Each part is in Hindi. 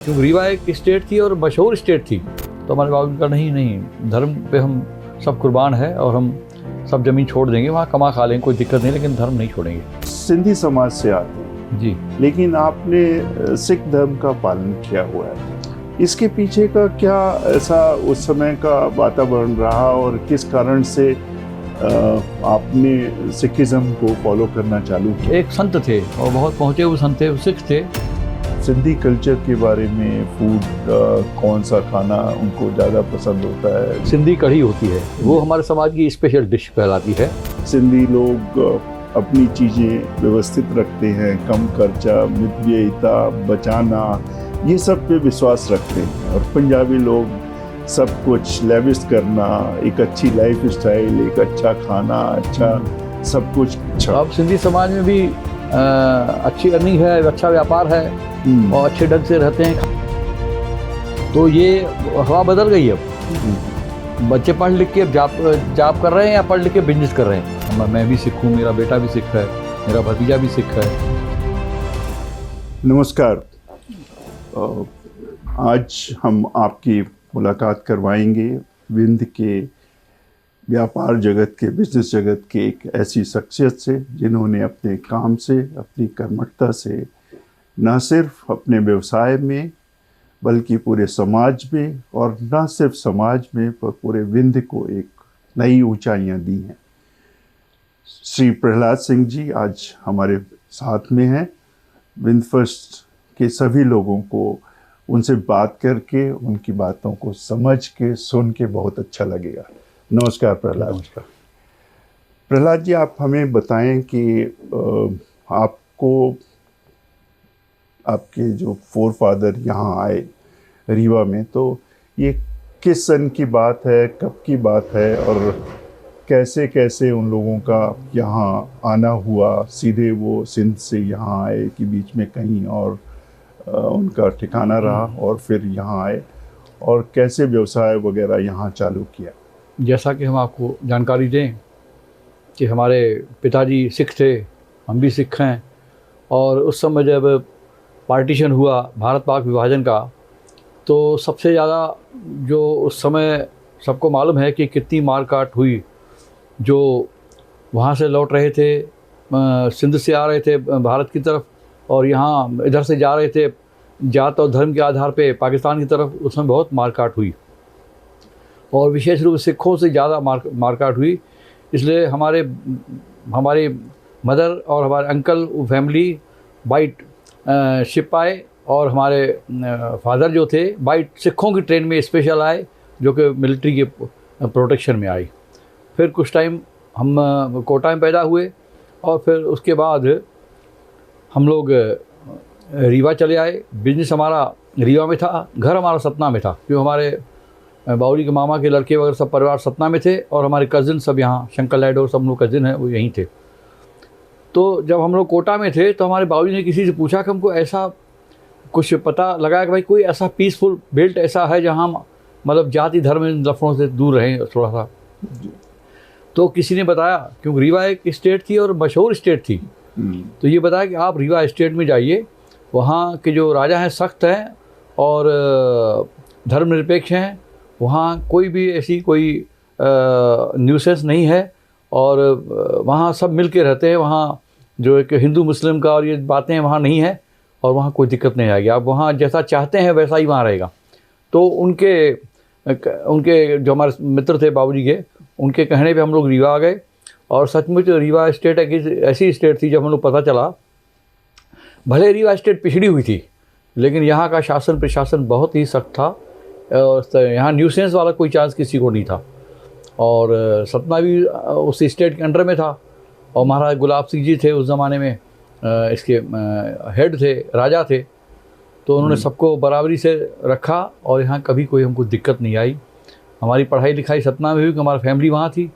क्योंकि रीवा एक स्टेट थी और मशहूर स्टेट थी, तो हमारे बाबू का नहीं धर्म पे हम सब कुर्बान है और हम सब ज़मीन छोड़ देंगे, वहाँ कमा खा लेंगे, कोई दिक्कत नहीं, लेकिन धर्म नहीं छोड़ेंगे। सिंधी समाज से आते हैं जी, लेकिन आपने सिख धर्म का पालन किया हुआ है, इसके पीछे का क्या ऐसा उस समय का वातावरण रहा और किस कारण से आपने सिखिज्म को फॉलो करना चालू किया? एक संत थे और बहुत पहुँचे हुए संत थे, वो सिख थे। सिंधी कल्चर के बारे में, फूड कौन सा खाना उनको ज़्यादा पसंद होता है? सिंधी कढ़ी होती है, वो हमारे समाज की स्पेशल डिश कहलाती है। सिंधी लोग अपनी चीज़ें व्यवस्थित रखते हैं, कम खर्चा, मितव्ययिता, बचाना, ये सब पे विश्वास रखते हैं। और पंजाबी लोग सब कुछ लेविश करना, एक अच्छी लाइफ स्टाइल, एक अच्छा खाना, अच्छा सब कुछ अच्छा। अब सिंधी समाज में भी अच्छी अर्निंग है, अच्छा व्यापार है और अच्छे ढंग से रहते हैं। तो ये हवा बदल गई है। अब बच्चे पढ़ लिख के जॉब कर रहे हैं या पढ़ लिख के बिजनेस कर रहे हैं। मैं भी सिख हूँ, मेरा बेटा भी सिख है, मेरा भतीजा भी सिख है। नमस्कार, आज हम आपकी मुलाकात करवाएंगे विंध्य के व्यापार जगत के, बिजनेस जगत के एक ऐसी शख्सियत से जिन्होंने अपने काम से, अपनी कर्मठता से न सिर्फ अपने व्यवसाय में बल्कि पूरे समाज में, और न सिर्फ समाज में पर पूरे विंध्य को एक नई ऊंचाइयां दी हैं। श्री प्रहलाद सिंह जी आज हमारे साथ में हैं। विंध्य फर्स्ट के सभी लोगों को उनसे बात करके, उनकी बातों को समझ के, सुन के बहुत अच्छा लगेगा। नमस्कार प्रहलाद। नमस्कार प्रहलाद जी, आप हमें बताएं कि आपको, आपके जो फोर फादर यहाँ आए रीवा में, तो ये किस सन की बात है, कब की बात है और कैसे कैसे उन लोगों का यहाँ आना हुआ? सीधे वो सिंध से यहाँ आए कि बीच में कहीं और उनका ठिकाना रहा और फिर यहाँ आए, और कैसे व्यवसाय वगैरह यहाँ चालू किया? जैसा कि हम आपको जानकारी दें कि हमारे पिताजी सिख थे, हम भी सिख हैं, और उस समय जब पार्टीशन हुआ भारत पाक विभाजन का, तो सबसे ज़्यादा जो उस समय सबको मालूम है कि कितनी मार काट हुई। जो वहाँ से लौट रहे थे, सिंध से आ रहे थे भारत की तरफ, और यहाँ इधर से जा रहे थे जात और धर्म के आधार पे पाकिस्तान की तरफ, उसमें बहुत मारकाट हुई और विशेष रूप से सिखों से ज़्यादा मारकाट हुई। इसलिए हमारे मदर और हमारे अंकल फैमिली बाइट शिप आए, और हमारे फादर जो थे बाइट सिखों की ट्रेन में स्पेशल आए, जो कि मिलिट्री के प्रोटेक्शन में आई। फिर कुछ टाइम हम कोटा में पैदा हुए, और फिर उसके बाद हम लोग रीवा चले आए। बिजनेस हमारा रीवा में था, घर हमारा सतना में था, क्योंकि हमारे बाउरी के मामा के लड़के वगैरह सब परिवार सतना में थे, और हमारे कज़िन सब यहाँ, शंकर लाइड और सब लोग कज़िन हैं, वो यहीं थे। तो जब हम लोग कोटा में थे तो हमारे बाबूजी ने किसी से पूछा कि हमको ऐसा कुछ पता लगा कि भाई कोई ऐसा पीसफुल बेल्ट ऐसा है जहाँ मतलब जाति धर्म लफड़ों से दूर रहें थोड़ा सा। तो किसी ने बताया, क्योंकि रीवा एक स्टेट थी और मशहूर स्टेट थी, तो ये बताया कि आप रीवा स्टेट में जाइए, वहाँ के जो राजा हैं सख्त हैं और धर्मनिरपेक्ष हैं, वहाँ कोई भी ऐसी कोई न्यूसेंस नहीं है, और वहाँ सब मिल के रहते हैं। वहाँ जो एक हिंदू मुस्लिम का और ये बातें वहाँ नहीं है, और वहाँ कोई दिक्कत नहीं आएगी, आप वहाँ जैसा चाहते हैं वैसा ही वहाँ रहेगा। तो उनके जो हमारे मित्र थे बाबूजी के, उनके कहने पे हम लोग रीवा आ गए। और सचमुच रीवा स्टेट एक ऐसी स्टेट थी, जब हम लोग पता चला, भले रीवा स्टेट पिछड़ी हुई थी लेकिन यहाँ का शासन प्रशासन बहुत ही सख्त था, और यहाँ न्यूसेंस वाला कोई चांस किसी को नहीं था। और सतना भी उस स्टेट के अंडर में था, और महाराज गुलाब सिंह जी थे उस ज़माने में, इसके हेड थे, राजा थे। तो उन्होंने सबको बराबरी से रखा, और यहाँ कभी कोई हमको दिक्कत नहीं आई। हमारी पढ़ाई लिखाई सतना में हुई, कि हमारी फैमिली वहाँ थी,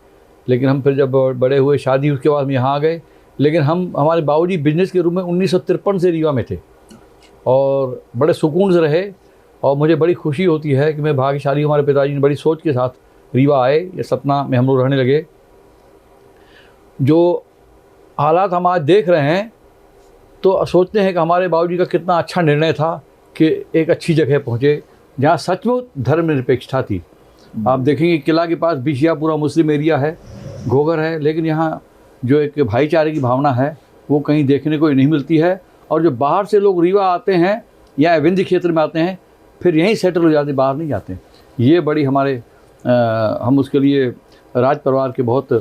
लेकिन हम फिर जब बड़े हुए, शादी उसके बाद हम यहाँ आ गए। लेकिन हमारे बाबूजी बिजनेस के रूप में 1953 से रीवा में थे, और बड़े सुकून से रहे। और मुझे बड़ी खुशी होती है कि मैं भाग्यशाली, हमारे पिताजी ने बड़ी सोच के साथ रीवा आए, ये सतना में हम लोग रहने लगे। जो हालात हम आज देख रहे हैं, तो सोचते हैं कि हमारे बाबूजी का कितना अच्छा निर्णय था कि एक अच्छी जगह पहुँचे जहाँ सचमुच धर्मनिरपेक्षता थी। आप देखेंगे किला के पास बिशिया पूरा मुस्लिम एरिया है, घोघर है, लेकिन यहाँ जो एक भाईचारे की भावना है वो कहीं देखने को ही नहीं मिलती है। और जो बाहर से लोग रीवा आते हैं या विंध्य क्षेत्र में आते हैं फिर यहीं सेटल हो जाते, बाहर नहीं जाते। ये बड़ी हमारे हम उसके लिए राज परिवार के बहुत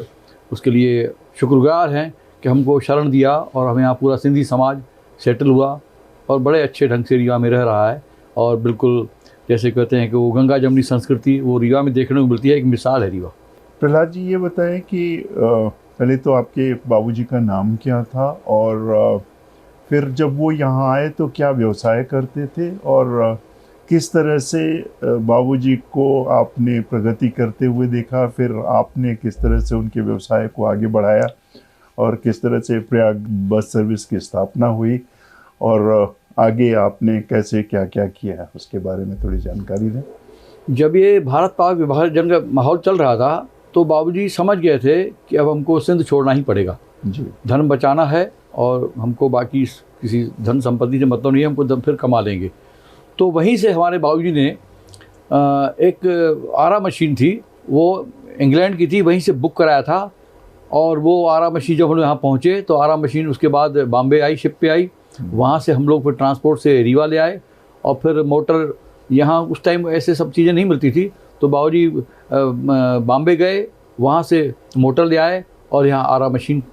उसके लिए शुक्रगुजार हैं कि हमको शरण दिया और हमें यहाँ पूरा सिंधी समाज सेटल हुआ और बड़े अच्छे ढंग से रीवा में रह रहा है। और बिल्कुल जैसे कहते हैं कि वो गंगा जमुनी संस्कृति वो रीवा में देखने को मिलती है, एक मिसाल है रीवा। प्रहलाद जी ये बताएं कि पहले तो आपके बाबूजी का नाम क्या था और फिर जब वो यहाँ आए तो क्या व्यवसाय करते थे और किस तरह से बाबूजी को आपने प्रगति करते हुए देखा, फिर आपने किस तरह से उनके व्यवसाय को आगे बढ़ाया और किस तरह से प्रयाग बस सर्विस की स्थापना हुई और आगे आपने कैसे क्या क्या किया, उसके बारे में थोड़ी जानकारी दें। जब ये भारत पाक विभाजन का माहौल चल रहा था तो बाबूजी समझ गए थे कि अब हमको सिंध छोड़ना ही पड़ेगा जी। धर्म बचाना है और हमको बाकी किसी धन संपत्ति से मतलब नहीं है, हमको फिर कमा लेंगे। तो वहीं से हमारे बाबूजी ने एक आरा मशीन थी, वो इंग्लैंड की थी, वहीं से बुक कराया था। और वो आरा मशीन जब हम लोग यहाँ पहुँचे तो आरा मशीन उसके बाद बॉम्बे आई, शिप पे आई, वहाँ से हम लोग फिर ट्रांसपोर्ट से रीवा ले आए और फिर मोटर यहाँ उस टाइम ऐसे सब चीज़ें नहीं मिलती थी तो बाबूजी बॉम्बे गए, वहाँ से मोटर ले आए और यहाँ आरा मशीन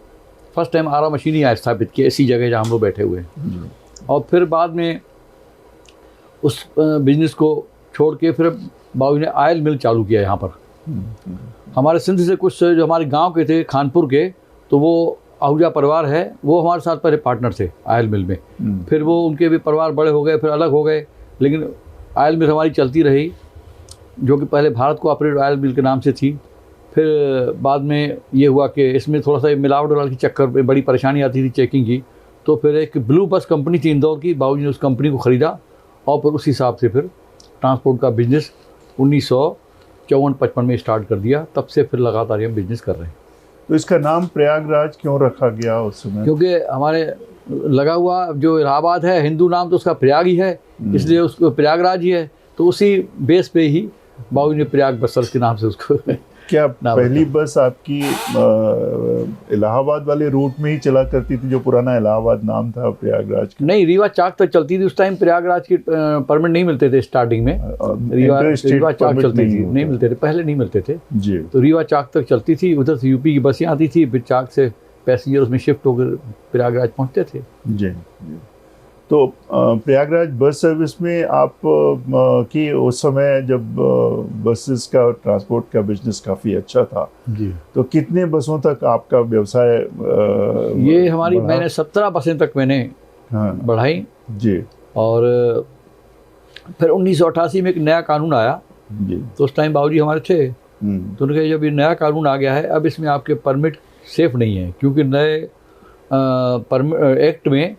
फर्स्ट टाइम आरा मशीन ही स्थापित की ऐसी जगह जहाँ हम लोग बैठे हुए हैं। और फिर बाद में उस बिजनेस को छोड़ के फिर बाबूजी ने ऑयल मिल चालू किया यहाँ पर। हमारे सिंध से कुछ जो हमारे गांव के थे खानपुर के, तो वो आहूजा परिवार है, वो हमारे साथ पहले पार्टनर थे ऑयल मिल में। फिर वो उनके भी परिवार बड़े हो गए, फिर अलग हो गए, लेकिन ऑयल मिल हमारी चलती रही जो कि पहले भारत कोऑपरेटिव ऑयल मिल के नाम से थी। फिर बाद में ये हुआ कि इसमें थोड़ा सा मिलावट वाला की चक्कर में बड़ी परेशानी आती थी चेकिंग की, तो फिर एक ब्लू बस कंपनी थी इंदौर की, बाबूजी ने उस कंपनी को ख़रीदा और फिर उस हिसाब से फिर ट्रांसपोर्ट का बिजनेस 1954-55 में स्टार्ट कर दिया। तब से फिर लगातार हम बिजनेस कर रहे हैं। तो इसका नाम प्रयागराज क्यों रखा गया उस समय? क्योंकि हमारे लगा हुआ जो इलाहाबाद है हिंदू नाम तो उसका प्रयाग ही है, इसलिए उसको प्रयागराज ही है। तो उसी बेस पे ही बाबूजी ने प्रयाग बस सर्विस के नाम से उसको क्या पहली बस आपकी इलाहाबाद वाले रूट में ही चला करती थी, जो पुराना इलाहाबाद नाम था प्रयागराज का? नहीं, रीवा चाक तक चलती थी। उस टाइम प्रयागराज के परमिट नहीं मिलते थे स्टार्टिंग में, रीवा चाक चलती थी, नहीं मिलते थे, पहले नहीं मिलते थे जी। तो रीवा चाक तक चलती थी, उधर से यूपी की बसें आती थी, फिर चाक से पैसेंजर उसमें शिफ्ट होकर प्रयागराज पहुँचते थे जी। तो प्रयागराज बस सर्विस में आप की उस समय जब बसेस का ट्रांसपोर्ट का बिजनेस काफ़ी अच्छा था जी, तो कितने बसों तक आपका व्यवसाय ये हमारी मैंने 17 बसें तक मैंने बढ़ाई जी। और फिर 1988 में एक नया कानून आया जी। तो उस टाइम बाबूजी हमारे थे, तो उन्होंने कहा जब ये नया कानून आ गया है अब इसमें आपके परमिट सेफ नहीं है, क्योंकि नए एक्ट में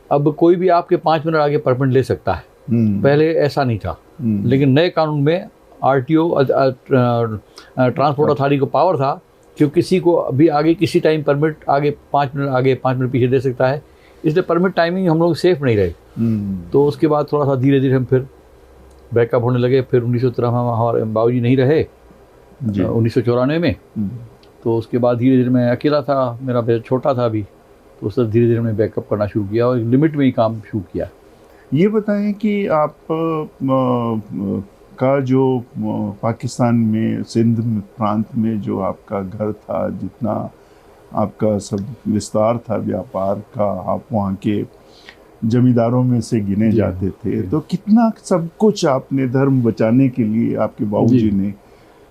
अब कोई भी आपके 5 मिनट आगे परमिट ले सकता है, पहले ऐसा नहीं था। लेकिन नए कानून में आरटीओ ट्रांसपोर्ट अथॉरिटी को पावर था कि किसी को अभी आगे किसी टाइम परमिट आगे 5 मिनट आगे 5 मिनट पीछे दे सकता है, इसलिए परमिट टाइमिंग हम लोग सेफ नहीं रहे। तो उसके बाद थोड़ा सा धीरे धीरे हम फिर बैकअप होने लगे। फिर 1993 में हमारे बाबूजी नहीं रहे 1994 में, तो उसके बाद धीरे धीरे मैं अकेला था, मेरा बेटा छोटा था अभी, तो उससे धीरे धीरे मैंने बैकअप करना शुरू किया और लिमिट में ही काम शुरू किया। ये बताएं कि आप का जो पाकिस्तान में सिंध प्रांत में जो आपका घर था, जितना आपका सब विस्तार था व्यापार का, आप वहाँ के जमींदारों में से गिने जाते थे, तो कितना सब कुछ आपने धर्म बचाने के लिए आपके बाबूजी ने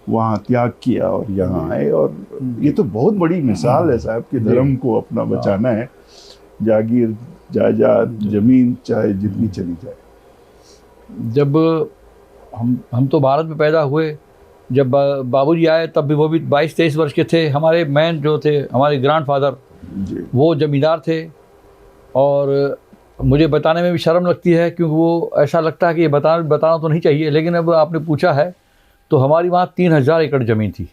वहाँ त्याग किया और यहाँ आए। और ये तो बहुत बड़ी मिसाल है साहब कि धर्म को अपना बचाना है, जागीर जायदाद जमीन चाहे जितनी चली जाए। जब हम तो भारत में पैदा हुए, जब बाबूजी आए तब भी वो भी 22-23 वर्ष के थे। हमारे मैन जो थे हमारे ग्रैंडफादर वो जमींदार थे, और मुझे बताने में भी शर्म लगती है क्योंकि वो ऐसा लगता है कि ये बताना तो नहीं चाहिए, लेकिन अब आपने पूछा है तो हमारी वहाँ 3000 एकड़ ज़मीन थी।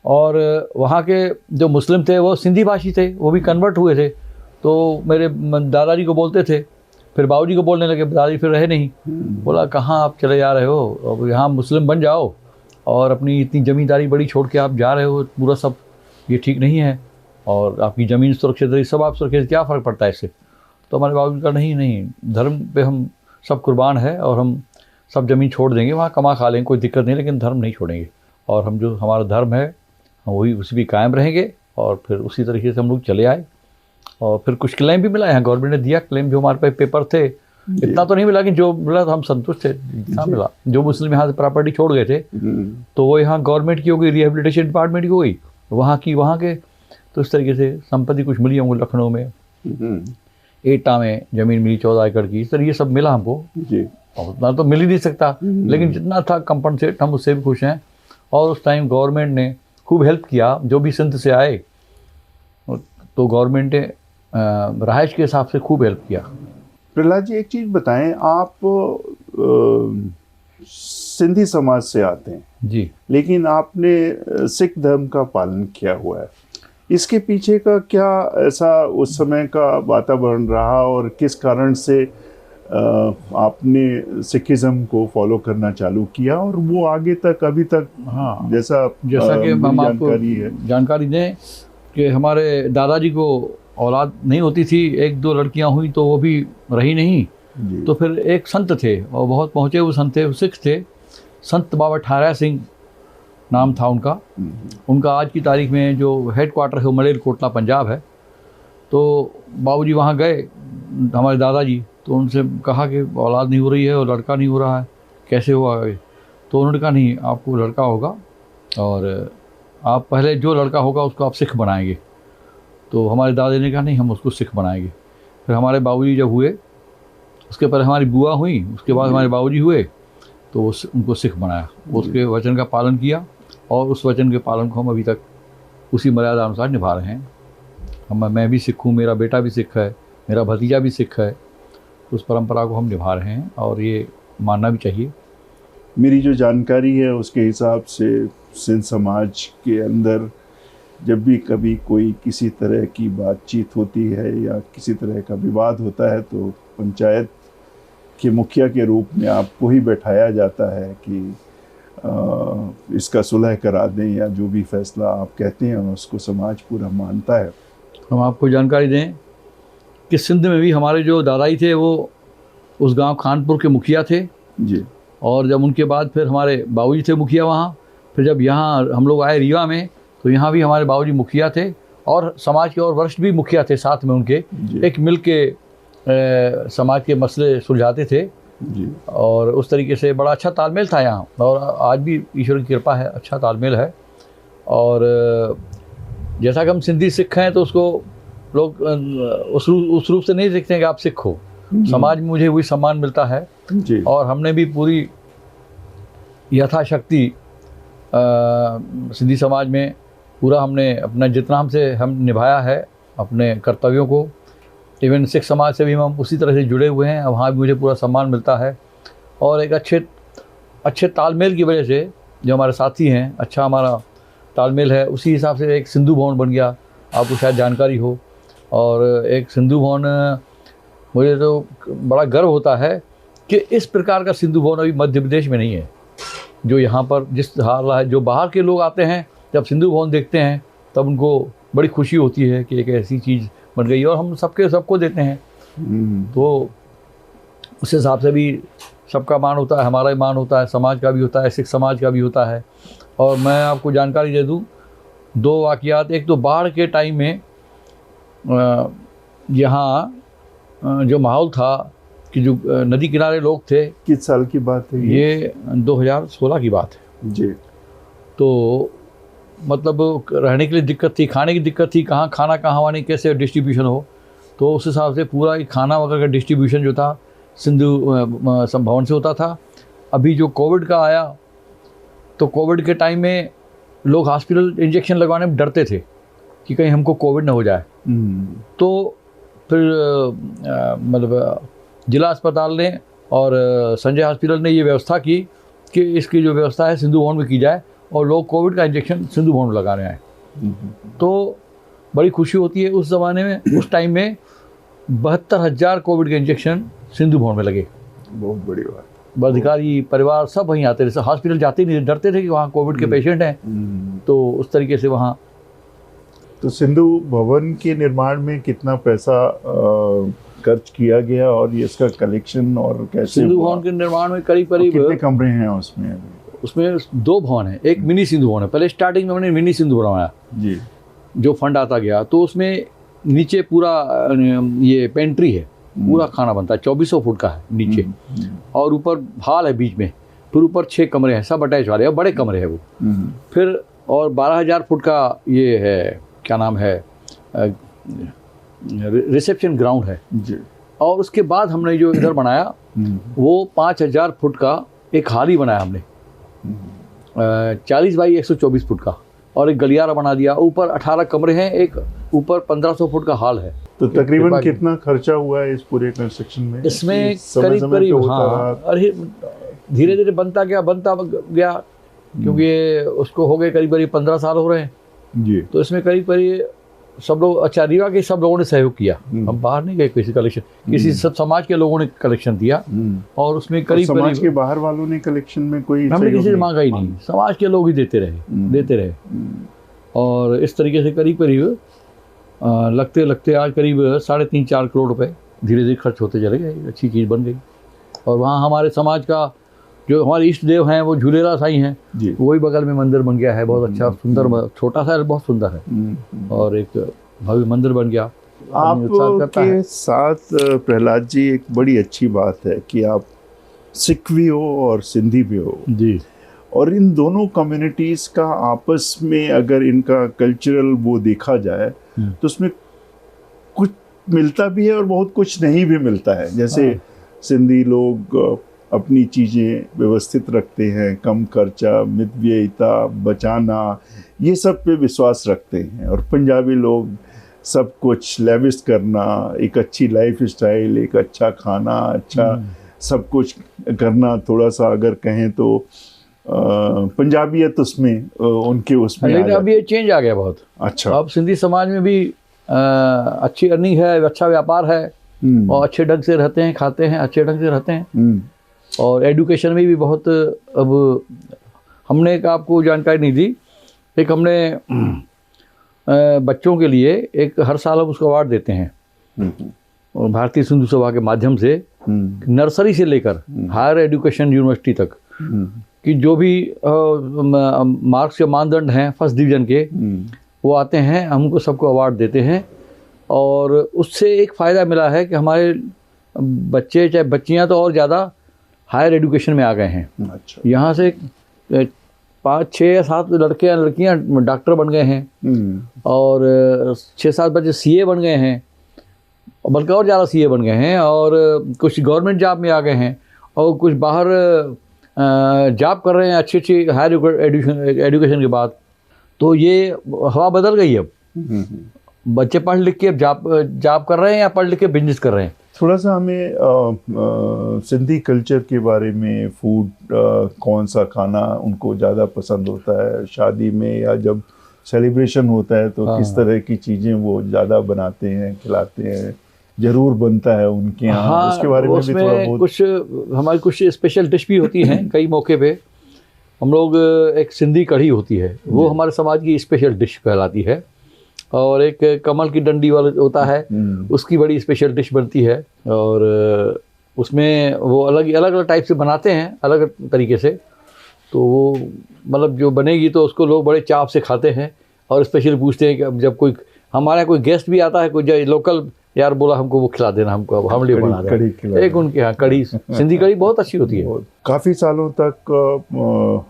और वहाँ के जो मुस्लिम थे वो सिंधी भाषी थे, वो भी कन्वर्ट हुए थे। तो मेरे दादाजी को बोलते थे फिर बाबूजी को बोलने लगे, दादाजी फिर रहे नहीं। बोला कहाँ आप चले जा रहे हो, अब यहाँ मुस्लिम बन जाओ और अपनी इतनी ज़मींदारी बड़ी छोड़ के आप जा रहे हो, पूरा सब ये ठीक नहीं है, और आपकी ज़मीन सुरक्षित रही, सब आप सुरक्षित, क्या फ़र्क पड़ता है इससे। तो हमारे बाबूजी का नहीं, धर्म पे हम सब कुर्बान है और हम सब ज़मीन छोड़ देंगे, वहाँ कमा खा लेंगे, कोई दिक्कत नहीं, लेकिन धर्म नहीं छोड़ेंगे। और हम जो हमारा धर्म है हम वही उसी भी कायम रहेंगे। और फिर उसी तरीके से हम लोग चले आए। और फिर कुछ क्लेम भी मिला यहाँ, गवर्नमेंट ने दिया क्लेम, जो हमारे पास पेपर थे, इतना तो नहीं मिला कि जो मिला तो हम संतुष्ट थे, जितना मिला। जो मुस्लिम यहाँ से प्रॉपर्टी छोड़ गए थे तो वो यहाँ गवर्नमेंट की हो गई, रिहेबिलिटेशन डिपार्टमेंट की हो गई, वहाँ की वहाँ के। तो इस तरीके से संपत्ति कुछ मिली हमको, लखनऊ में एटा में ज़मीन मिली 14 एकड़ की, इस तरह ये सब मिला हमको जी। और उतना तो मिल ही नहीं सकता, लेकिन जितना था कंपनसेट हम उससे भी खुश हैं। और उस टाइम गवर्नमेंट ने खूब हेल्प किया, जो भी सिंध से आए तो गवर्नमेंट ने रहाइश के हिसाब से खूब हेल्प किया। प्रहलाद जी, एक चीज़ बताएं, आप सिंधी समाज से आते हैं जी, लेकिन आपने सिख धर्म का पालन किया हुआ है, इसके पीछे का क्या ऐसा उस समय का वातावरण रहा और किस कारण से आपने सिखिज़्म को फॉलो करना चालू किया और वो आगे तक अभी तक जैसा कि हम आपको जानकारी दें कि हमारे दादाजी को औलाद नहीं होती थी, 1-2 लड़कियां हुई तो वो भी रही नहीं। तो फिर एक संत थे और बहुत पहुँचे हुए संत थे, वो सिख थे, संत बाबा ठारा सिंह नाम था उनका। उनका आज की तारीख में जो हेड क्वार्टर है वो मलेरकोटला पंजाब है। तो बाबूजी वहाँ गए हमारे दादाजी, तो उनसे कहा कि औलाद नहीं हो रही है और लड़का नहीं हो रहा है, कैसे हुआ है। तो उन्होंने कहा नहीं, आपको लड़का होगा और आप पहले जो लड़का होगा उसको आप सिख बनाएंगे। तो हमारे दादा ने कहा नहीं, हम उसको सिख बनाएंगे। फिर हमारे बाबूजी जब हुए, उसके पहले हमारी बुआ हुई, उसके बाद हमारे बाबूजी हुए, तो उनको सिख बनाया, उसके वचन का पालन किया और उस वचन के पालन को हम अभी तक उसी मर्यादा अनुसार निभा रहे हैं। मैं भी सिख हूँ, मेरा बेटा भी सिख है, मेरा भतीजा भी सिख है, तो उस परंपरा को हम निभा रहे हैं और ये मानना भी चाहिए। मेरी जो जानकारी है उसके हिसाब से सिंध समाज के अंदर जब भी कभी कोई किसी तरह की बातचीत होती है या किसी तरह का विवाद होता है तो पंचायत के मुखिया के रूप में आपको ही बैठाया जाता है कि इसका सुलह करा दें या जो भी फैसला आप कहते हैं उसको समाज पूरा मानता है। हम आपको जानकारी दें कि सिंध में भी हमारे जो दादाजी थे वो उस गांव खानपुर के मुखिया थे जी। और जब उनके बाद फिर हमारे बाबूजी थे मुखिया वहाँ। फिर जब यहाँ हम लोग आए रीवा में तो यहाँ भी हमारे बाबूजी मुखिया थे और समाज के और वरिष्ठ भी मुखिया थे साथ में उनके, एक मिल के समाज के मसले सुलझाते थे जी। और उस तरीके से बड़ा अच्छा तालमेल था यहाँ और आज भी ईश्वर की कृपा है, अच्छा तालमेल है। और जैसा कि हम सिंधी सिख हैं तो उसको लोग उस रूप से नहीं देखते हैं कि आप सिख हो। समाज में मुझे वही सम्मान मिलता है जी। और हमने भी पूरी यथाशक्ति सिंधी समाज में पूरा हमने अपना जितना हम निभाया है अपने कर्तव्यों को। इवन सिख समाज से भी हम उसी तरह से जुड़े हुए हैं, वहाँ भी मुझे पूरा सम्मान मिलता है। और एक अच्छे तालमेल की वजह से जो हमारे साथी हैं, अच्छा हमारा तालमेल है, उसी हिसाब से एक सिंधु भवन बन गया, आपको शायद जानकारी हो। और एक सिंधु भवन, मुझे तो बड़ा गर्व होता है कि इस प्रकार का सिंधु भवन अभी मध्य प्रदेश में नहीं है जो यहाँ पर जिस हाल है। जो बाहर के लोग आते हैं जब सिंधु भवन देखते हैं तब उनको बड़ी खुशी होती है कि एक ऐसी चीज़ बन गई और हम सबको देते हैं। तो उस हिसाब से भी सबका मान होता है, हमारा ही मान होता है, समाज का भी होता है, सिख समाज का भी होता है। और मैं आपको जानकारी दे दूँ 2 वाक़यात। एक तो बाढ़ के टाइम में यहाँ जो माहौल था कि जो नदी किनारे लोग थे। किस साल की बात है ये 2016 की बात है जी। तो मतलब रहने के लिए दिक्कत थी, खाने की दिक्कत थी, खाना कहाँ वानी कैसे डिस्ट्रीब्यूशन हो। तो उस हिसाब से पूरा खाना वगैरह का डिस्ट्रीब्यूशन जो था सिंधु भवन से होता था। अभी जो कोविड का आया तो कोविड के टाइम में लोग हॉस्पिटल इंजेक्शन लगवाने में डरते थे कि कहीं हमको कोविड ना हो जाए। तो फिर मतलब जिला अस्पताल ने और संजय हॉस्पिटल ने ये व्यवस्था की कि इसकी जो व्यवस्था है सिंधु भवन में की जाए और लोग कोविड का इंजेक्शन सिंधु भवन में लगा रहे हैं। तो बड़ी खुशी होती है। उस ज़माने में उस टाइम में 72,000 कोविड के इंजेक्शन सिंधु भवन में लगे। बहुत बड़ी बात। अधिकारी परिवार सब वहीं आते थे, हॉस्पिटल जाते नहीं, डरते थे कि वहाँ कोविड के पेशेंट हैं, तो उस तरीके से वहाँ। तो सिंधु भवन के निर्माण में कितना पैसा खर्च किया गया और ये इसका कलेक्शन और कैसे सिंधु हुआ? भवन के निर्माण में करीब करीब कितने कमरे हैं उसमें? उसमें 2 भवन हैं, एक मिनी सिंधु भवन है। पहले स्टार्टिंग में हमने मिनी सिंधु बनवाया जी, जो फंड आता गया, तो उसमें नीचे पूरा ये पेंट्री है, पूरा खाना बनता है, 2400 फुट का है नीचे, और ऊपर हॉल है बीच में, फिर ऊपर 6 कमरे हैं, सब अटैच वाले, और बड़े कमरे हैं वो। फिर और 12,000 फुट का ये है, क्या नाम है, रिसेप्शन ग्राउंड है जी। और उसके बाद हमने जो इधर बनाया वो 5,000 फुट का एक हॉल ही बनाया हमने, 40 बाई 124 फुट का, और एक गलियारा बना दिया। ऊपर 18 कमरे हैं, एक ऊपर 1500 फुट का हॉल है। तो तकरीबन कितना खर्चा हुआ है इस पूरे कंस्ट्रक्शन में? इसमें करीब करीब, हाँ, अरे धीरे धीरे बनता गया, क्योंकि उसको हो गए करीब करीब 15 साल हो रहे हैं जी। तो इसमें करीब करीब सब लोग, अच्छा रीवा के सब लोगों ने सहयोग किया, हम बाहर नहीं गए किसी कलेक्शन, किसी सब समाज के लोगों ने कलेक्शन दिया, और उसमें करीब समाज के बाहर वालों ने कलेक्शन में कोई हमने किसी से मांगा ही नहीं, समाज के लोग ही देते रहे। और इस तरीके से करीब करीब लगते लगते आज करीब 3.5-4 करोड़ रुपए धीरे धीरे खर्च होते चले गए, अच्छी चीज़ बन गई। और वहाँ हमारे समाज का जो हमारे इष्ट देव हैं वो झूलेलाल साईं हैं, वही बगल में मंदिर बन गया है, बहुत अच्छा सुंदर, छोटा सा बहुत सुंदर है, और एक भव्य मंदिर बन गया। आपके साथ प्रहलाद जी एक बड़ी अच्छी बात है कि आप सिख भी हो और सिंधी भी हो जी, और इन दोनों कम्युनिटीज़ का आपस में अगर इनका कल्चरल वो देखा जाए तो उसमें कुछ मिलता भी है और बहुत कुछ नहीं भी मिलता है। जैसे सिंधी लोग अपनी चीज़ें व्यवस्थित रखते हैं, कम खर्चा, मितव्ययिता, बचाना, ये सब पे विश्वास रखते हैं, और पंजाबी लोग सब कुछ लेविश करना, एक अच्छी लाइफ स्टाइल, एक अच्छा खाना, अच्छा सब कुछ करना, थोड़ा सा अगर कहें तो पंजाबियत उसमें उनके उसमें। लेकिन अब ये चेंज आ गया बहुत। अच्छा, अब सिंधी समाज में भी अच्छी अर्निंग है, अच्छा व्यापार है, और अच्छे ढंग से रहते हैं, खाते हैं, अच्छे ढंग से रहते हैं, और एजुकेशन में भी बहुत। अब हमने एक आपको जानकारी नहीं दी, एक हमने बच्चों के लिए एक हर साल हम उसको अवार्ड देते हैं और भारतीय सिंधु सभा के माध्यम से, नर्सरी से लेकर हायर एजुकेशन यूनिवर्सिटी तक कि जो भी मार्क्स के मानदंड हैं फर्स्ट डिवीज़न के, वो आते हैं, हमको सबको अवार्ड देते हैं। और उससे एक फ़ायदा मिला है कि हमारे बच्चे चाहे बच्चियां तो और ज़्यादा हायर एजुकेशन में आ गए हैं। अच्छा, यहाँ से 5, 6 या 7 लड़के या लड़कियाँ डॉक्टर बन गए हैं, और 6-7 बच्चे CA बन गए हैं, बल्कि और ज़्यादा CA बन गए हैं, और कुछ गवर्नमेंट जॉब में आ गए हैं, और कुछ बाहर जॉब कर रहे हैं अच्छी हायर एजुकेशन के बाद। तो ये हवा बदल गई अब, बच्चे पढ़ लिख के जॉब कर रहे हैं या पढ़ लिख के बिजनेस कर रहे हैं। थोड़ा सा हमें सिंधी कल्चर के बारे में, फूड कौन सा खाना उनको ज़्यादा पसंद होता है शादी में, या जब सेलिब्रेशन होता है तो किस तरह की चीज़ें वो ज़्यादा बनाते हैं, खिलाते हैं, ज़रूर बनता है उनके यहाँ, उसके बारे में भी थोड़ा बहुत। कुछ हमारी कुछ स्पेशल डिश भी होती हैं कई मौके पे। हम लोग एक सिंधी कढ़ी होती है, वो हमारे समाज की स्पेशल डिश कहलाती है, और एक कमल की डंडी वाला होता है, उसकी बड़ी स्पेशल डिश बनती है, और उसमें वो अलग अलग टाइप से बनाते हैं, अलग तरीके से। तो वो मतलब जो बनेगी तो उसको लोग बड़े चाव से खाते हैं, और स्पेशल पूछते हैं कि अब जब कोई हमारे यहाँ कोई गेस्ट भी आता है, कोई लोकल, यार बोला हमको वो खिला देना, हमको अब हम लिए बना दें एक उनके यहाँ कढ़ी, सिंधी कढ़ी बहुत अच्छी होती है। काफ़ी सालों तक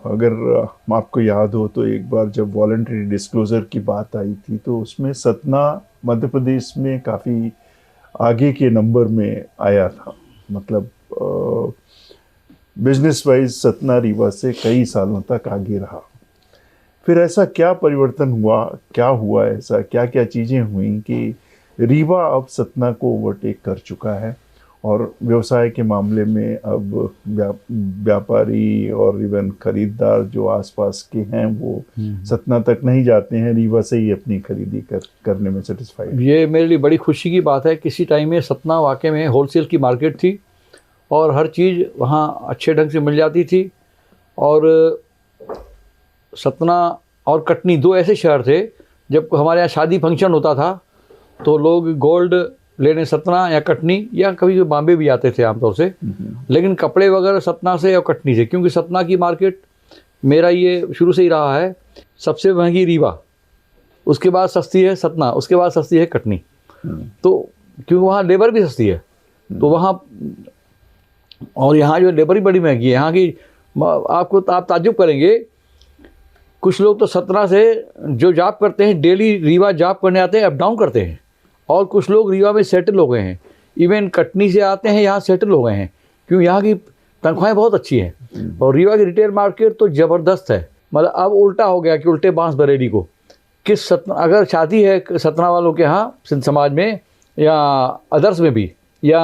अगर आपको याद हो तो एक बार जब वॉलंटरी डिस्क्लोजर की बात आई थी तो उसमें सतना मध्य प्रदेश में काफ़ी आगे के नंबर में आया था। मतलब बिजनेस वाइज सतना रीवा से कई सालों तक आगे रहा। फिर ऐसा क्या परिवर्तन हुआ, क्या हुआ, ऐसा क्या क्या चीज़ें हुई कि रीवा अब सतना को ओवरटेक कर चुका है, और व्यवसाय के मामले में अब व्यापारी और इवन खरीदार जो आसपास के हैं वो सतना तक नहीं जाते हैं, रीवा से ही अपनी खरीदी करने में सेटिस्फाइड। ये मेरे लिए बड़ी खुशी की बात है। किसी टाइम में सतना वाकई में होलसेल की मार्केट थी, और हर चीज़ वहाँ अच्छे ढंग से मिल जाती थी। और सतना और कटनी 2 ऐसे शहर थे, जब हमारे यहाँ शादी फंक्शन होता था तो लोग गोल्ड लेने सतना या कटनी या कभी बॉम्बे भी आते थे आमतौर से, लेकिन कपड़े वगैरह सतना से और कटनी से, क्योंकि सतना की मार्केट मेरा ये शुरू से ही रहा है, सबसे महंगी रीवा, उसके बाद सस्ती है सतना, उसके बाद सस्ती है कटनी। तो क्योंकि वहाँ लेबर भी सस्ती है, तो वहाँ, और यहाँ जो लेबर भी बड़ी महंगी है यहाँ की। आप ताज्जुब करेंगे, कुछ लोग तो सतना से जो जॉब करते हैं डेली रीवा जॉब करने आते हैं, अप डाउन करते हैं, और कुछ लोग रीवा में सेटल हो गए हैं, इवन कटनी से आते हैं यहाँ सेटल हो गए हैं, क्योंकि यहाँ की तनख्वाहें बहुत अच्छी हैं। और रीवा की रिटेल मार्केट तो ज़बरदस्त है। मतलब अब उल्टा हो गया कि उल्टे बांस बरेली को, किस सतना अगर शादी है सतना वालों के यहाँ सिंध समाज में या अदर्स में भी या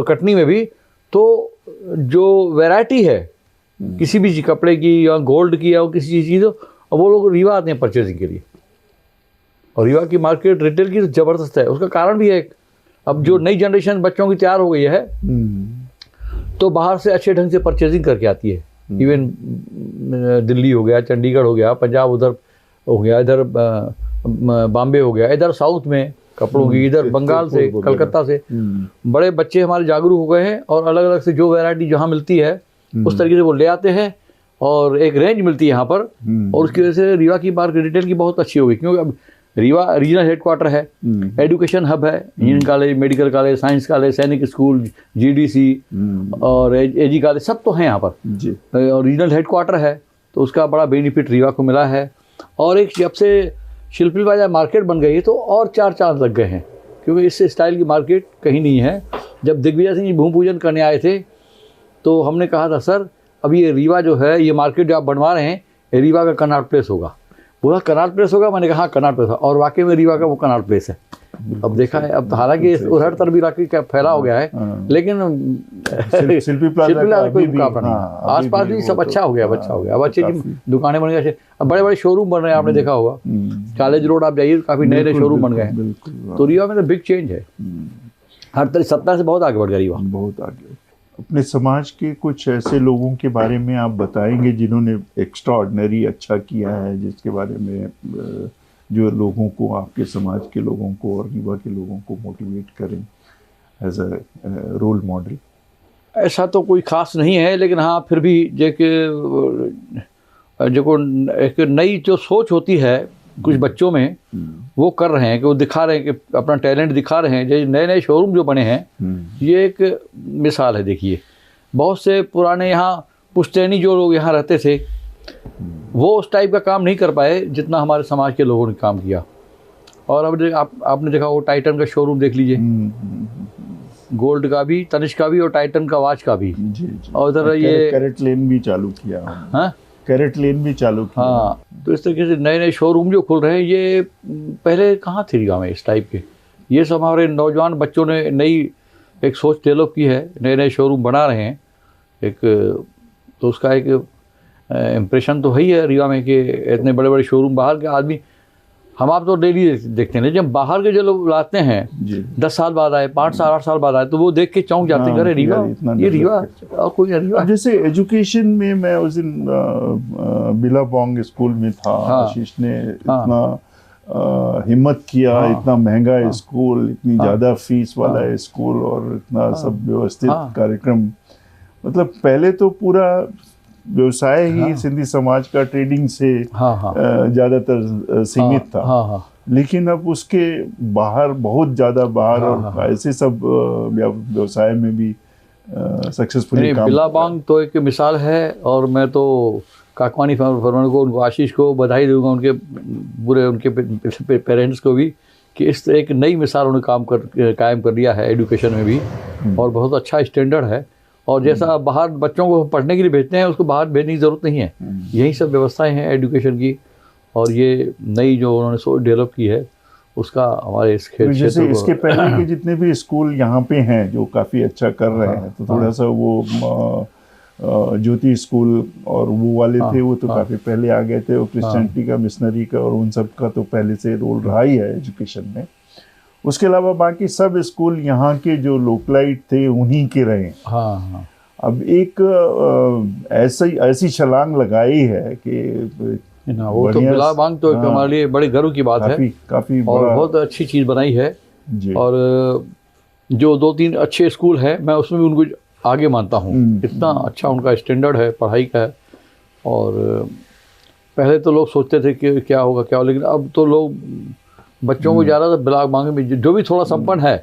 कटनी में भी, तो जो वैरायटी है किसी भी कपड़े की या गोल्ड की या किसी चीज़, तो वो लोग रीवा आते हैं परचेजिंग के लिए। और रीवा की मार्केट रिटेल की तो ज़बरदस्त है। उसका कारण भी है, अब जो नई जनरेशन बच्चों की तैयार हो गई है तो बाहर से अच्छे ढंग से परचेजिंग करके आती है। इवन दिल्ली हो गया, चंडीगढ़ हो गया, पंजाब उधर हो गया, इधर बॉम्बे हो गया, इधर साउथ में कपड़ों की, इधर बंगाल से, कलकत्ता से बड़े बच्चे हमारे जागरूक हो गए हैं। और अलग अलग से जो वैरायटी जहाँ मिलती है उस तरीके से वो ले आते हैं, और एक रेंज मिलती है यहाँ पर। और उसकी वजह से रीवा की मार्केट रिटेल की बहुत अच्छी हो गई, क्योंकि अब रीवा रीजनल हेडक्वार्टर है, एजुकेशन हब है, engineering college, medical college, science college, सैनिक स्कूल, जीडीसी और एजी कॉलेज सब तो हैं यहाँ पर, और रीजनल हेडक्वार्टर है, तो उसका बड़ा बेनिफिट रीवा को मिला है। और एक जब से शिल्पी बाजार मार्केट बन गई है तो और 4 चांद लग गए हैं, क्योंकि इस स्टाइल की मार्केट कहीं नहीं है। जब दिग्विजय सिंह जी भूमि पूजन करने आए थे तो हमने कहा था, सर अब ये रीवा जो है, ये मार्केट जो आप बनवा रहे हैं, ये रीवा का कनाट प्लेस होगा। बोला कनाट प्लेस होगा? मैंने कहा हाँ कनाट प्लेस, और वाकई में रीवा का वो कनाट प्लेस है। अब देखा है, अब हालांकि हर तरफ इलाके का फैला हो गया है, लेकिन शिल्पी प्लाजा कोई मुकाबला नहीं, आसपास भी सब अच्छा हो गया, अच्छा हो गया। अब अच्छी दुकानें बन गई, अब बड़े बड़े शोरूम बन रहे हैं, आपने देखा होगा, कॉलेज रोड आप जाइए, काफी नए नए शोरूम बन गए हैं। तो रीवा में तो बिग चेंज है, हर तरह सत्ता से बहुत आगे बढ़ गया रीवा, बहुत आगे। अपने समाज के कुछ ऐसे लोगों के बारे में आप बताएंगे जिन्होंने एक्स्ट्राऑर्डिनरी अच्छा किया है, जिसके बारे में जो लोगों को, आपके समाज के लोगों को और रीवा के लोगों को मोटिवेट करें एज अ रोल मॉडल? ऐसा तो कोई खास नहीं है, लेकिन हाँ फिर भी जो एक नई जो सोच होती है कुछ बच्चों में, वो कर रहे हैं कि वो दिखा रहे हैं कि अपना टैलेंट दिखा रहे हैं। जैसे नए नए शोरूम जो बने हैं, ये एक मिसाल है। देखिए, बहुत से पुराने यहाँ पुश्तैनी जो लोग यहाँ रहते थे, वो उस टाइप का काम नहीं कर पाए जितना हमारे समाज के लोगों ने काम किया। और अब आपने देखा वो टाइटन का शोरूम देख लीजिए, गोल्ड का भी, तनिष्क का भी और टाइटन का वॉच का भी। और उधर ये कैरेट लेन भी चालू किया, हाँ कैरेट लेन भी चालू किया। हाँ, तो इस तरीके से नए नए शोरूम जो खुल रहे हैं, ये पहले कहाँ थे रीवा में इस टाइप के। ये सब हमारे नौजवान बच्चों ने नई एक सोच डेवलप की है, नए नए शोरूम बना रहे हैं एक, तो उसका एक इम्प्रेशन तो है ही है रीवा में कि इतने बड़े बड़े शोरूम। बाहर के आदमी, हम आप तो डेली देखते हैं, जब बाहर के जो लोग लाते हैं 10 साल बाद आए, 5 साल 8 साल बाद आए, तो वो देख के चौंक जाते हैं, अरे रीवा, ये रीवा और कोई रीवा। जैसे एजुकेशन में मैं उस दिन बिलाबोंग स्कूल में था, आशीष ने इतना हिम्मत किया, इतना महंगा स्कूल, इतनी ज़्यादा फीस वाला स्कूल और इतना सब व्यवस्थित कार्यक्रम। मतलब पहले तो पूरा व्यवसाय ही सिंधी समाज का ट्रेडिंग से ज़्यादातर सीमित था, लेकिन अब उसके बाहर, बहुत ज़्यादा बाहर और ऐसे सब व्यवसाय में भी सक्सेसफुली काम। बिलाबोंग तो एक मिसाल है, और मैं तो काकवानी फरमान को, उनको आशीष को बधाई दूंगा, उनके पूरे उनके पेरेंट्स को भी, कि इस एक नई मिसाल उन्होंने कायम कर दिया है एजुकेशन में भी, और बहुत अच्छा स्टैंडर्ड है। और जैसा बाहर बच्चों को पढ़ने के लिए भेजते हैं, उसको बाहर भेजने की ज़रूरत नहीं है, यही सब व्यवस्थाएं हैं एजुकेशन की। और ये नई जो उन्होंने सोच डेवलप की है, उसका हमारे इस क्षेत्र, जैसे इसके पहले के जितने भी स्कूल यहाँ पे हैं जो काफ़ी अच्छा कर रहे हैं, तो थोड़ा सा वो ज्योति स्कूल और वो वाले थे, वो तो काफ़ी पहले आ गए थे, और क्रिश्चियनिटी का, मिशनरी का और उन सब का तो पहले से रोल रहा ही है एजुकेशन में। उसके अलावा बाकी सब स्कूल यहाँ के जो लोकलाइट थे उन्हीं के रहे। हाँ हाँ। अब एक ऐसी छलांग लगाई है कि ना, वो तो बिलासबांग तो हाँ, हमारे लिए बड़े गर्व की बात है, काफी और बड़ा बहुत अच्छी चीज़ बनाई है जी। और जो 2-3 अच्छे स्कूल हैं मैं उसमें भी उनको आगे मानता हूँ। इतना अच्छा उनका स्टैंडर्ड है पढ़ाई का है। और पहले तो लोग सोचते थे कि क्या होगा क्या होगा, लेकिन अब तो लोग बच्चों को ज़्यादातर बिलासबांग में जो भी थोड़ा संपन्न है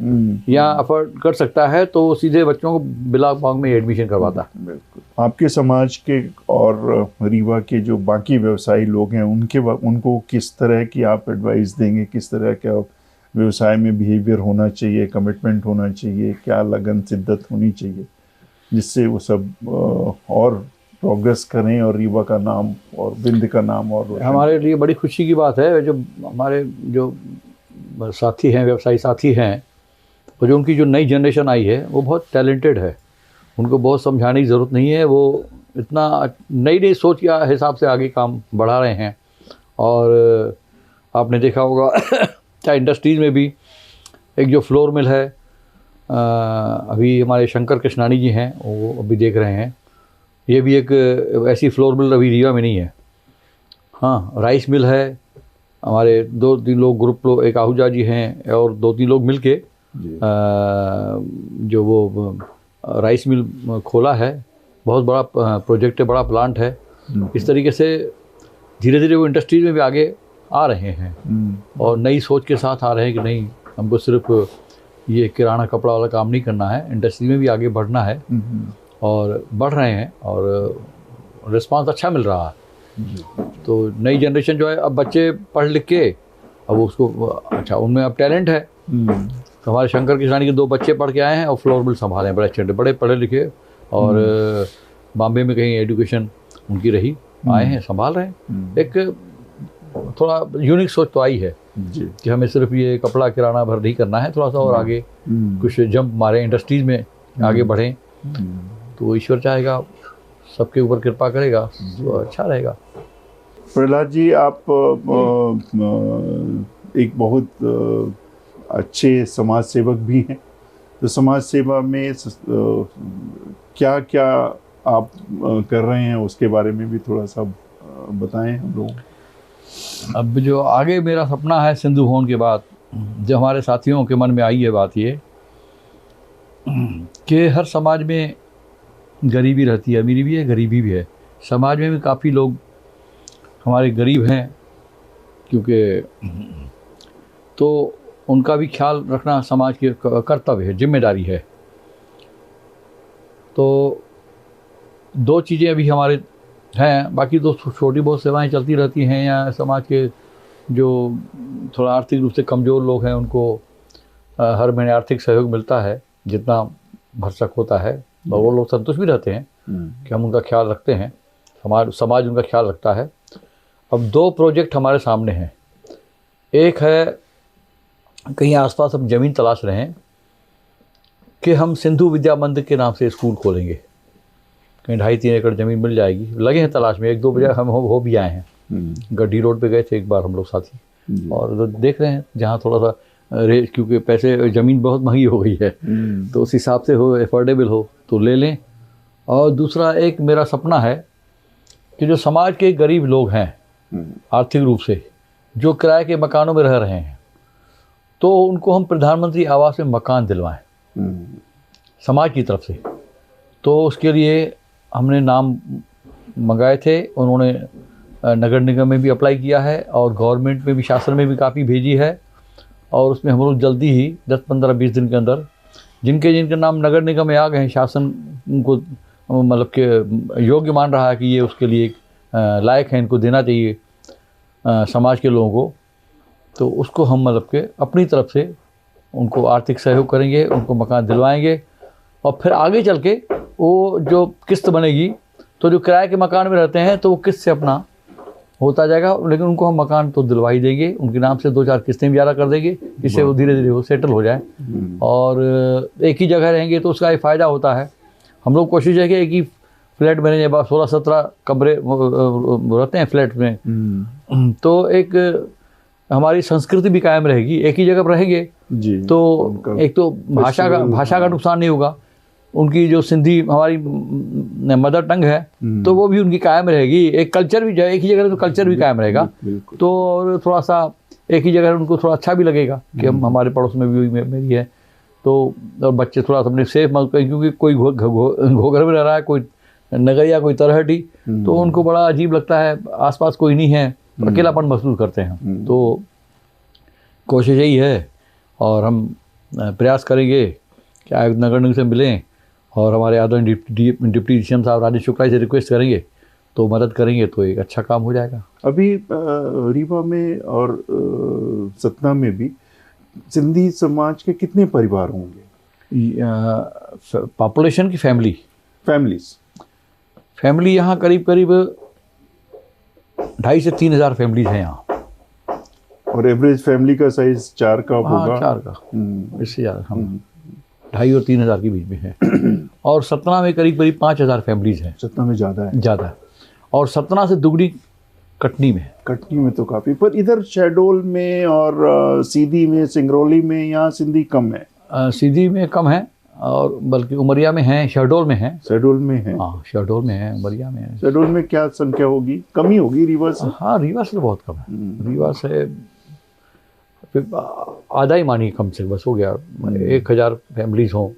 या अफोर्ड कर सकता है तो वो सीधे बच्चों को बिलासबांग में एडमिशन करवाता है। बिल्कुल। आपके समाज के और रीवा के जो बाकी व्यवसायी लोग हैं उनको किस तरह की आप एडवाइस देंगे, किस तरह का व्यवसाय में बिहेवियर होना चाहिए, कमिटमेंट होना चाहिए, क्या लगन शिद्दत होनी चाहिए जिससे वो सब और प्रोग्रेस करें और रीवा का नाम और विंध्य का नाम और हमारे लिए बड़ी खुशी की बात है जो हमारे जो साथी हैं, व्यवसायी साथी हैं, और जो उनकी जो नई जनरेशन आई है वो बहुत टैलेंटेड है। उनको बहुत समझाने की ज़रूरत नहीं है, वो इतना नई सोच के हिसाब से आगे काम बढ़ा रहे हैं। और आपने देखा होगा चाहे इंडस्ट्रीज़ में भी एक जो फ्लोर मिल है, अभी हमारे शंकर कृष्णानी जी हैं वो अभी देख रहे हैं, ये भी एक ऐसी फ्लोर मिल अभी रीवा में नहीं है। हाँ, राइस मिल है, हमारे 2-3 लोग ग्रुप लोग, एक आहूजा जी हैं और 2-3 लोग मिल के जो वो राइस मिल खोला है, बहुत बड़ा प्रोजेक्ट है, बड़ा प्लांट है। इस तरीके से धीरे धीरे वो इंडस्ट्रीज में भी आगे आ रहे हैं और नई सोच के साथ आ रहे हैं कि नहीं हमको सिर्फ ये किराना कपड़ा वाला काम नहीं करना है, इंडस्ट्री में भी आगे बढ़ना है। और बढ़ रहे हैं और रिस्पांस अच्छा मिल रहा है। तो नई जनरेशन जो है, अब बच्चे पढ़ लिख के अब उसको अच्छा उनमें अब टैलेंट है। तो हमारे शंकर कृष्णानी के 2 बच्चे पढ़ के आए हैं और फ्लोर मिल संभाले हैं, बड़े अच्छे बड़े पढ़े लिखे, और बॉम्बे में कहीं एजुकेशन उनकी रही, आए हैं संभाल रहे हैं। एक थोड़ा यूनिक सोच तो आई है कि हमें सिर्फ ये कपड़ा किराना भर नहीं करना है, थोड़ा सा और आगे कुछ जंप मारें, इंडस्ट्रीज में आगे बढ़ें। तो ईश्वर चाहेगा, सबके ऊपर कृपा करेगा तो अच्छा रहेगा। प्रहलाद जी, आप एक बहुत अच्छे समाज सेवक भी हैं, तो समाज सेवा में क्या क्या आप कर रहे हैं उसके बारे में भी थोड़ा सा बताएं हम लोग। अब जो आगे मेरा सपना है सिंधु भवन के बाद, जो हमारे साथियों के मन में आई है बात ये कि हर समाज में गरीबी रहती है, अमीरी भी है, गरीबी भी है। समाज में भी काफ़ी लोग हमारे गरीब हैं, क्योंकि तो उनका भी ख्याल रखना समाज के कर्तव्य है, जिम्मेदारी है। तो 2 चीज़ें अभी हमारे हैं, बाकी तो छोटी बहुत सेवाएं चलती रहती हैं। या समाज के जो थोड़ा आर्थिक रूप से कमज़ोर लोग हैं उनको हर महीने आर्थिक सहयोग मिलता है जितना भरसक होता है, और वो लोग संतुष्ट भी रहते हैं कि हम उनका ख्याल रखते हैं, समाज उनका ख्याल रखता है। अब 2 प्रोजेक्ट हमारे सामने हैं। एक है कहीं आसपास हम ज़मीन तलाश रहे हैं कि हम सिंधु विद्या मंदिर के नाम से स्कूल खोलेंगे, कहीं 2.5-3 एकड़ ज़मीन मिल जाएगी। लगे हैं तलाश में, 1-2 बजे हम हो भी आए हैं। गड्डी रोड पे गए थे एक बार हम लोग साथी, और देख रहे हैं जहाँ थोड़ा सा क्योंकि पैसे ज़मीन बहुत महंगी हो गई है, तो उस हिसाब से हो, एफोर्डेबल हो तो ले लें। और दूसरा एक मेरा सपना है कि जो समाज के गरीब लोग हैं आर्थिक रूप से, जो किराए के मकानों में रह रहे हैं, तो उनको हम प्रधानमंत्री आवास में मकान दिलवाएं समाज की तरफ से। तो उसके लिए हमने नाम मंगाए थे, उन्होंने नगर निगम में भी अप्लाई किया है और गवर्नमेंट में भी, शासन में भी काफ़ी भेजी है। और उसमें हम लोग जल्दी ही 10-15-20 दिन के अंदर जिनके नाम नगर निगम में आ गए हैं, शासन उनको मतलब के योग्य मान रहा है कि ये उसके लिए लायक है, इनको देना चाहिए समाज के लोगों को, तो उसको हम मतलब के अपनी तरफ से उनको आर्थिक सहयोग करेंगे, उनको मकान दिलवाएंगे। और फिर आगे चल के वो जो किस्त बनेगी, तो जो किराए के मकान में रहते हैं तो वो किस्त से अपना होता जाएगा, लेकिन उनको हम मकान तो दिलवा ही देंगे, उनके नाम से 2-4 किस्तें भी ज़्यादा कर देंगे, जिससे वो धीरे धीरे वो सेटल हो जाए। और एक ही जगह रहेंगे तो उसका एक फ़ायदा होता है। हम लोग कोशिश है कि एक ही फ्लैट में रहें, 16-17 कमरे रहते हैं फ्लैट में, तो एक हमारी संस्कृति भी कायम रहेगी। एक ही जगह पर रहेंगे जी, तो उनका एक तो भाषा का नुकसान नहीं होगा, उनकी जो सिंधी हमारी मदर टंग है तो वो भी उनकी कायम रहेगी, एक कल्चर भी जो है एक ही जगह तो कल्चर भी कायम रहेगा। तो और थोड़ा सा एक ही जगह उनको थोड़ा अच्छा भी लगेगा कि हम हमारे पड़ोस में भी मेरी है, तो और बच्चे थोड़ा सा अपने सेफ महसूस करें, क्योंकि कोई घोघर में रह रहा है, कोई नगरिया, कोई तरहटी, तो उनको बड़ा अजीब लगता है, आसपास कोई नहीं है, अकेलापन महसूस करते हैं। तो कोशिश यही है और हम प्रयास करेंगे कि आयुक्त नगर निगम से मिलें और हमारे आदरणीय डिप्टी सीएम साहब राजेश शुक्ला से रिक्वेस्ट करेंगे तो मदद करेंगे तो एक अच्छा काम हो जाएगा। अभी रीवा में और सतना में भी सिंधी समाज के कितने परिवार होंगे? पॉपुलेशन की फैमिली यहाँ करीब 2,500 से 3,000 फैमिलीज हैं यहाँ। और एवरेज फैमिली का साइज 4 का होगा? हाँ, 4 का, इससे ज़्यादा, हम 2,500 और 3,000 के बीच में है। और सतना में करीब 5,000 फैमिलीज हैं। सतना में ज़्यादा है। और सतना से दुगनी कटनी में तो काफ़ी, पर इधर शहडोल में और सीधी में, सिंगरौली में यहाँ सिंधी कम है। सीधी में कम है और बल्कि उमरिया में है, शहडोल में है। हाँ, शहडोल में है, उमरिया में है। शहडोल में क्या संख्या होगी? कमी होगी रीवा से? हाँ, रीवा से तो बहुत कम है। रीवा से आधा ही मानिए कम से बस हो गया, 1,000 फैमिलीज हों।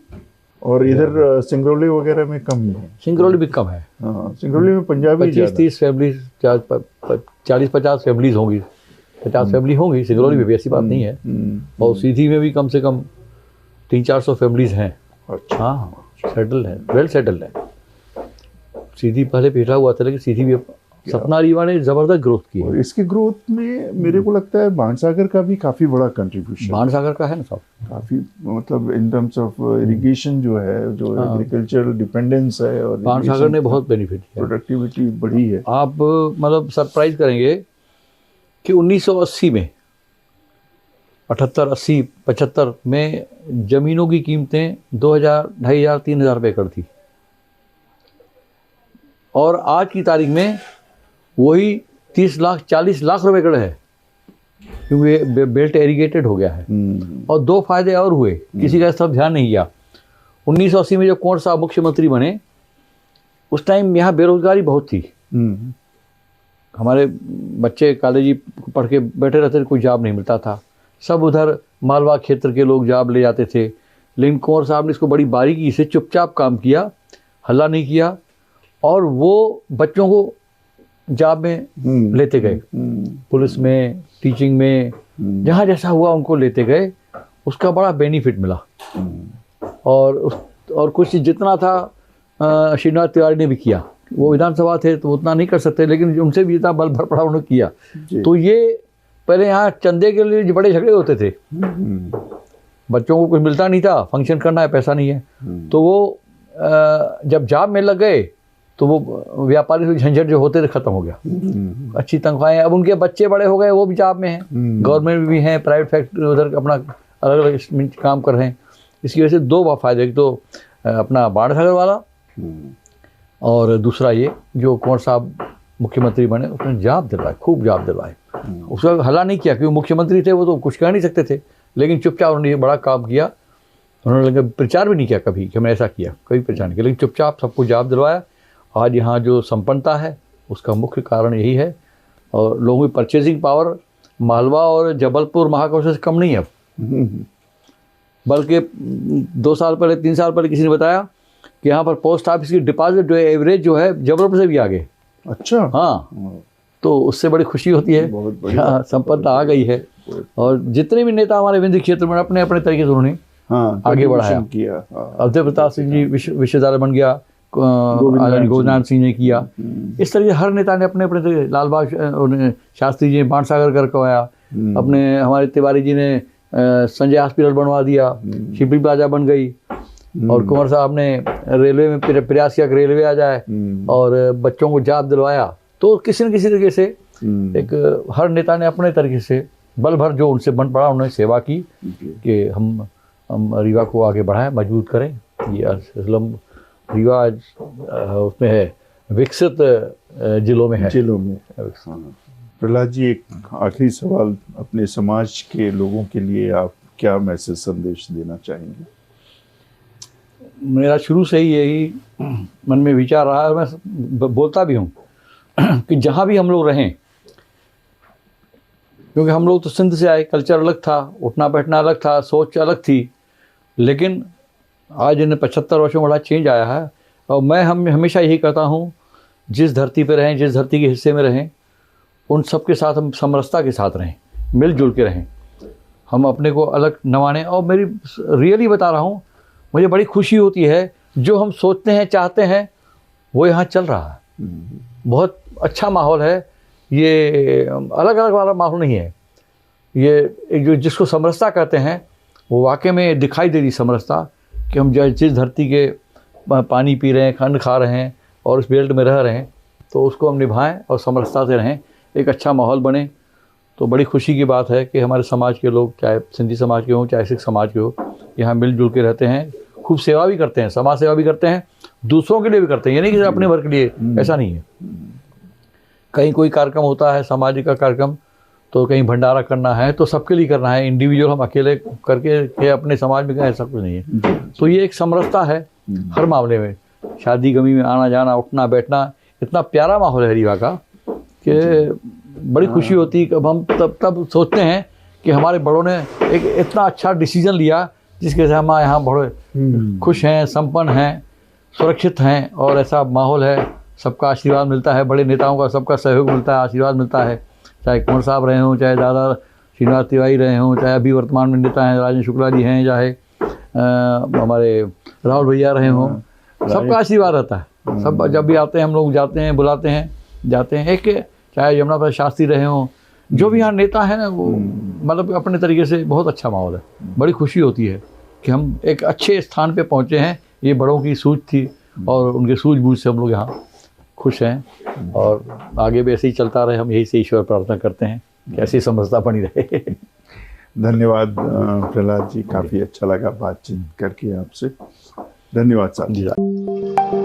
और इधर सिंगरौली वगैरह में कम है? सिंगरौली भी कम है। हाँ, सिंगरौली में पंजाबी 25-30 फैमिलीज, 40-50 फैमिलीज होंगी, 50 फैमिली होंगी। सिंगरौली में भी ऐसी बात नहीं है। और सीधी में भी कम से कम 300-400 फैमिलीज हैं। अच्छा। हाँ, सेटल है, वेल सेटल्ड है। सीधी पहले पिछड़ा हुआ था, लेकिन सीधी भी सतना रीवा ने जबरदस्त ग्रोथ की है। और इसकी ग्रोथ में मेरे को लगता है बाणसागर का भी काफ़ी बड़ा कंट्रीब्यूशन। बाणसागर का है ना साहब, काफ़ी, मतलब इन टर्म्स ऑफ इरिगेशन जो है, जो एग्रीकल्चरल डिपेंडेंस है, और बाणसागर ने बहुत बेनिफिट किया, प्रोडक्टिविटी बढ़ी है। आप मतलब सरप्राइज करेंगे कि 1980 में 78, 80, 75 में ज़मीनों की कीमतें 2,000, 2,500, 3,000 रुपये एकड़ थी, और आज की तारीख में वही 30 लाख 40 लाख रुपये एकड़ है, क्योंकि बेल्ट एरीगेटेड हो गया है। और 2 फायदे और हुए, किसी का इस तरफ ध्यान नहीं किया। 1980 में जब कुंवर साहब मुख्यमंत्री बने, उस टाइम यहाँ बेरोजगारी बहुत थी। हमारे बच्चे कॉलेज पढ़ के बैठे रहते थे, कोई जॉब नहीं मिलता था, सब उधर मालवा क्षेत्र के लोग जॉब ले जाते थे। लेकिन कुंवर साहब ने इसको बड़ी बारीकी से चुपचाप काम किया, हल्ला नहीं किया, और वो बच्चों को जॉब में लेते गए, पुलिस में, टीचिंग में, जहाँ जैसा हुआ उनको लेते गए। उसका बड़ा बेनिफिट मिला। और कुछ जितना था श्रीनिवास तिवारी ने भी किया। वो विधानसभा थे तो उतना नहीं कर सकते, लेकिन उनसे भी इतना बल भर पड़ा उन्होंने किया। तो ये पहले यहाँ चंदे के लिए बड़े झगड़े होते थे, बच्चों को कुछ मिलता नहीं था, फंक्शन करना है, पैसा नहीं है। तो वो जब जॉब में लग गए तो वो व्यापारी से झंझट जो होते थे खत्म हो गया, अच्छी तनख्वाहें। अब उनके बच्चे बड़े हो गए, वो भी जॉब में हैं, गवर्नमेंट में भी हैं, प्राइवेट फैक्ट्री उधर अपना अलग अलग काम कर रहे हैं। इसकी वजह से 2 फायदे, एक तो अपना बाणसागर वाला, और दूसरा ये जो कुंवर साहब मुख्यमंत्री बने उसने जॉब दिलवाए, खूब जॉब दिलवाए। उसका हल्ला नहीं किया, क्योंकि मुख्यमंत्री थे वो तो कुछ कह नहीं सकते थे, लेकिन चुपचाप उन्होंने ये बड़ा काम किया। उन्होंने लगे प्रचार भी नहीं किया कभी कि हमने ऐसा किया, कभी प्रचार नहीं किया, लेकिन चुपचाप सबको जॉब दिलवाया। आज यहाँ जो संपन्नता है उसका मुख्य कारण यही है। और लोगों की परचेजिंग पावर मालवा और जबलपुर महाकौशल से कम नहीं है अब, बल्कि 2 साल पहले 3 साल पहले किसी ने बताया कि यहाँ पर पोस्ट ऑफिस की डिपॉजिट जो है एवरेज जो है जबलपुर से भी आगे। अच्छा। हाँ, तो उससे बड़ी खुशी होती है। हाँ, संपन्नता आ गई है। और जितने भी नेता हमारे विंध्य क्षेत्र में अपने अपने तरीके से उन्होंने आगे बढ़ाया किया। अवधेश प्रताप सिंह जी विश्वविद्यालय बन गया, गोविंद सिंह ने किया। इस तरह हर नेता ने अपने अपने, लालबाग शास्त्री जी ने बाणसागर करवाया, अपने हमारे तिवारी जी ने संजय हॉस्पिटल बनवा दिया, शिवली प्लाजा बन गई, और कुंवर साहब ने रेलवे में प्रयास किया कि रेलवे आ जाए, और बच्चों को जॉब दिलवाया। तो किसी न किसी तरीके से एक हर नेता ने अपने तरीके से बल भर जो उनसे बन पड़ा उन्होंने सेवा की कि हम रीवा को आगे बढ़ाएं, मजबूत करें। ये रीवा आज उसमें है, विकसित जिलों में है। प्रहलाद जी, एक आखिरी सवाल, अपने समाज के लोगों के लिए आप क्या मैसेज संदेश देना चाहेंगे? मेरा शुरू से ही यही मन में विचार रहा है, मैं बोलता भी हूँ कि जहाँ भी हम लोग रहें, क्योंकि हम लोग तो सिंध से आए, कल्चर अलग था, उठना बैठना अलग था, सोच अलग थी, लेकिन आज इन 75 वर्षों में बड़ा चेंज आया है। और मैं हमेशा यही कहता हूँ, जिस धरती पे रहें, जिस धरती के हिस्से में रहें, उन सब के साथ हम समरसता के साथ रहें, मिलजुल के रहें, हम अपने को अलग न मानें। और मेरी रियली बता रहा हूँ, मुझे बड़ी खुशी होती है, जो हम सोचते हैं, चाहते हैं, वो यहाँ चल रहा है। बहुत अच्छा माहौल है, ये अलग अलग वाला माहौल नहीं है। ये एक जो जिसको समरसता कहते हैं, वो वाकई में दिखाई दे रही समरसता, कि हम जिस धरती के पानी पी रहे हैं, अन्न खा रहे हैं और उस बेल्ट में रह रहे हैं, तो उसको हम निभाएं और समरसता से रहें, एक अच्छा माहौल बने। तो बड़ी खुशी की बात है कि हमारे समाज के लोग, चाहे सिंधी समाज के हों, चाहे सिख समाज के हो, यहाँ मिलजुल के रहते हैं, खूब सेवा भी करते हैं, समाज सेवा भी करते हैं, दूसरों के लिए भी करते हैं, ये नहीं कि अपने वर्ग के लिए, ऐसा नहीं है। कहीं कोई कार्यक्रम होता है, सामाजिक का कार्यक्रम, तो कहीं भंडारा करना है तो सबके लिए करना है, इंडिविजुअल हम अकेले करके अपने समाज में ऐसा कुछ नहीं है। तो ये एक समरसता है हर मामले में, शादी गमी में आना जाना, उठना बैठना, इतना प्यारा माहौल है रीवा का कि बड़ी खुशी होती है। कि हम तब सोचते हैं कि हमारे बड़ों ने एक इतना अच्छा डिसीजन लिया, जिसके से हम यहाँ बड़े खुश हैं, संपन्न हैं, सुरक्षित हैं, और ऐसा माहौल है, सबका आशीर्वाद मिलता है, बड़े नेताओं का सबका सहयोग मिलता है, आशीर्वाद मिलता है, चाहे कुंवर साहब रहे हों, चाहे दादा श्रीनिवास तिवारी रहे हों, चाहे अभी वर्तमान में नेता हैं राजेंद्र शुक्ला जी हैं, चाहे हमारे राहुल भैया रहे हों, सबका आशीर्वाद रहता है। सब जब भी आते हैं, हम लोग जाते हैं, बुलाते हैं, जाते हैं। एक चाहे यमुना प्रसाद शास्त्री रहे हों, जो भी यहाँ नेता है ना, वो मतलब अपने तरीके से बहुत अच्छा माहौल है। बड़ी खुशी होती है कि हम एक अच्छे स्थान पे पहुँचे हैं, ये बड़ों की सूझ थी और उनके सूझबूझ से हम लोग यहाँ खुश हैं, और आगे भी ऐसे ही चलता रहे। हम यही से ईश्वर प्रार्थना करते हैं कि ऐसी समझता बनी रहे। धन्यवाद प्रहलाद जी, काफ़ी अच्छा लगा बातचीत करके आपसे। धन्यवाद साहब। जी।